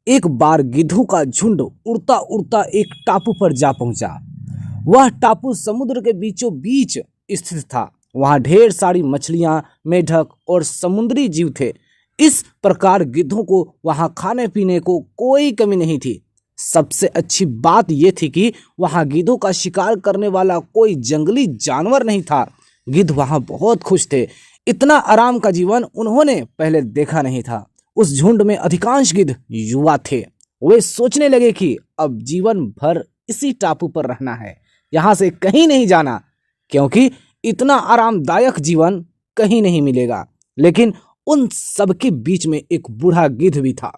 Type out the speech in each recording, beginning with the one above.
एक बार गिद्धों का झुंड उड़ता उड़ता एक टापू पर जा पहुंचा। वह टापू समुद्र के बीचों बीच स्थित था। वहां ढेर सारी मछलियां, मेढक और समुद्री जीव थे। इस प्रकार गिद्धों को वहां खाने पीने को कोई कमी नहीं थी। सबसे अच्छी बात यह थी कि वहां गिद्धों का शिकार करने वाला कोई जंगली जानवर नहीं था। गिद्ध वहां बहुत खुश थे। इतना आराम का जीवन उन्होंने पहले देखा नहीं था। उस झुंड में अधिकांश गिद्ध युवा थे। वे सोचने लगे कि अब जीवन भर इसी टापू पर रहना है, यहां से कहीं नहीं जाना, क्योंकि इतना आरामदायक जीवन कहीं नहीं मिलेगा। लेकिन उन सबके बीच में एक बूढ़ा गिद्ध भी था।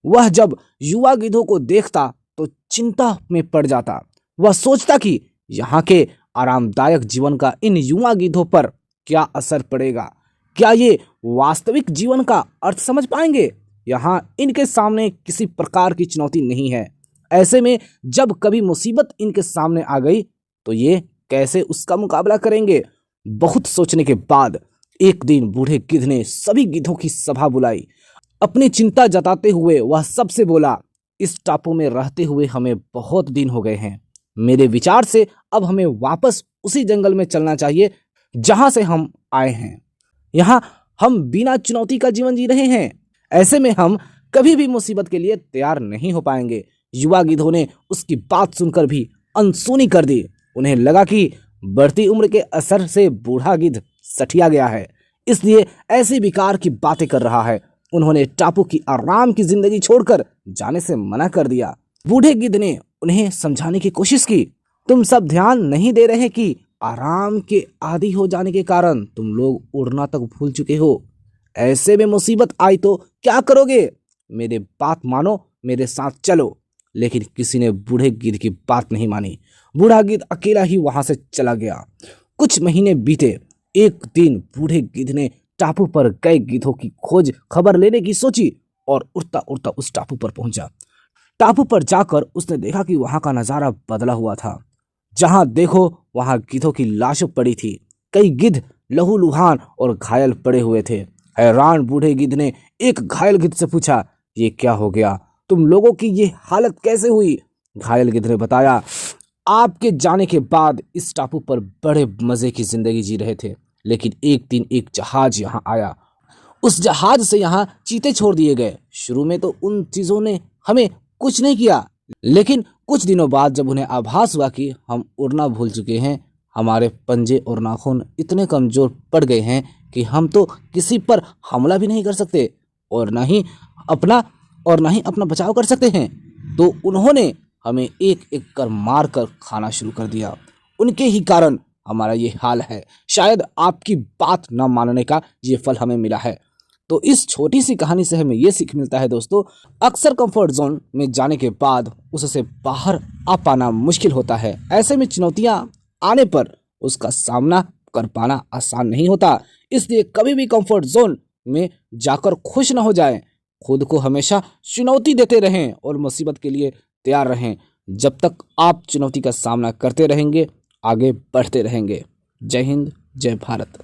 वह जब युवा गिद्धों को देखता तो चिंता में पड़ जाता। वह सोचता कि यहाँ के आरामदायक जीवन का इन युवा गिद्धों पर क्या असर पड़ेगा। क्या ये वास्तविक जीवन का अर्थ समझ पाएंगे? यहाँ इनके सामने किसी प्रकार की चुनौती नहीं है। ऐसे में जब कभी मुसीबत इनके सामने आ गई तो ये कैसे उसका मुकाबला करेंगे? बहुत सोचने के बाद एक दिन बूढ़े गिद्ध ने सभी गिद्धों की सभा बुलाई। अपनी चिंता जताते हुए वह सबसे बोला, इस टापू में रहते हुए हमें बहुत दिन हो गए हैं। मेरे विचार से अब हमें वापस उसी जंगल में चलना चाहिए जहां से हम आए हैं। यहाँ हम बिना चुनौती का जीवन जी रहे हैं। ऐसे में हम कभी भी मुसीबत के लिए तैयार नहीं हो पाएंगे। युवा गिद्धों ने उसकी बात सुनकर भी अनसुनी कर दी। उन्हें लगा कि बढ़ती उम्र के असर से बूढ़ा गिद्ध सठिया गया है, इसलिए ऐसी बेकार की बातें कर रहा है। उन्होंने टापू की आराम की जिंदगी छोड़कर जाने से मना कर दिया। बूढ़े गिद्ध ने उन्हें समझाने की कोशिश की। तुम सब ध्यान नहीं दे रहे कि आराम के आदी हो जाने के कारण तुम लोग उड़ना तक भूल चुके हो। ऐसे में मुसीबत आई तो क्या करोगे? मेरे बात मानो, मेरे साथ चलो। लेकिन किसी ने बूढ़े गिद्ध की बात नहीं मानी। बूढ़ा गिद्ध अकेला ही वहां से चला गया। कुछ महीने बीते। एक दिन बूढ़े गिद्ध ने टापू पर गए गिद्धों की खोज खबर लेने की सोची और उड़ता उड़ता उस टापू पर पहुंचा। टापू पर जाकर उसने देखा कि वहां का नजारा बदला हुआ था। जहां देखो वहां गिद्धों की लाशें पड़ी थी। कई गिद्ध लहूलुहान और घायल पड़े हुए थे। हैरान बूढ़े गिद्ध ने एक घायल गिद्ध से पूछा, ये क्या हो गया? तुम लोगों की ये हालत कैसे हुई? घायल गिद्ध ने बताया, आपके जाने के बाद इस टापू पर बड़े मजे की जिंदगी जी रहे थे, लेकिन एक दिन एक जहाज यहाँ आया। उस जहाज से यहाँ चीते छोड़ दिए गए। शुरू में तो उन चीजों ने हमें कुछ नहीं किया, लेकिन कुछ दिनों बाद जब उन्हें आभास हुआ कि हम उड़ना भूल चुके हैं, हमारे पंजे और नाखून इतने कमजोर पड़ गए हैं कि हम तो किसी पर हमला भी नहीं कर सकते और न ही अपना बचाव कर सकते हैं। तो उन्होंने हमें एक एक कर मार कर खाना शुरू कर दिया। उनके ही कारण हमारा ये हाल है। शायद आपकी बात न मानने का ये फल हमें मिला है। तो इस छोटी सी कहानी से हमें ये सीख मिलता है दोस्तों, अक्सर कंफर्ट जोन में जाने के बाद उससे बाहर आ पाना मुश्किल होता है। ऐसे में चुनौतियां आने पर उसका सामना कर पाना आसान नहीं होता। इसलिए कभी भी कंफर्ट जोन में जाकर खुश न हो जाएं। खुद को हमेशा चुनौती देते रहें और मुसीबत के लिए तैयार रहें। जब तक आप चुनौती का सामना करते रहेंगे, आगे बढ़ते रहेंगे। जय हिंद, जय भारत।